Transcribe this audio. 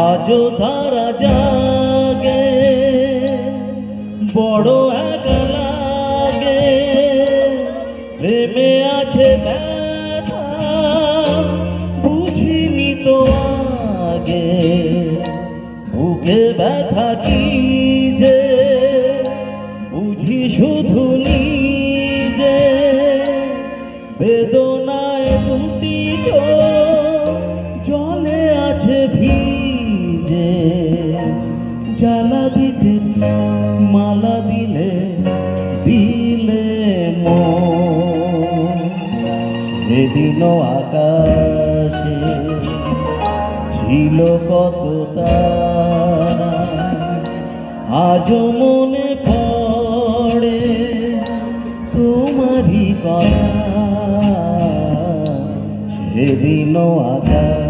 আজও তারা জাগে, বড় একা লাগে, প্রেমে আছে ব্যথা বুঝিনি তো আগে, বুকে ব্যথা কি যে বুঝি শুধু নিজে, বেদনায় দুটি চোখ জলে আছে ভিজে, জ্বালা দিতে মালা দিলে দিলে মন, সেদিনও আকাশে ছিল কত তারা, আজও মনে পড়ে তোমারই কথা, সেদিনও আকাশ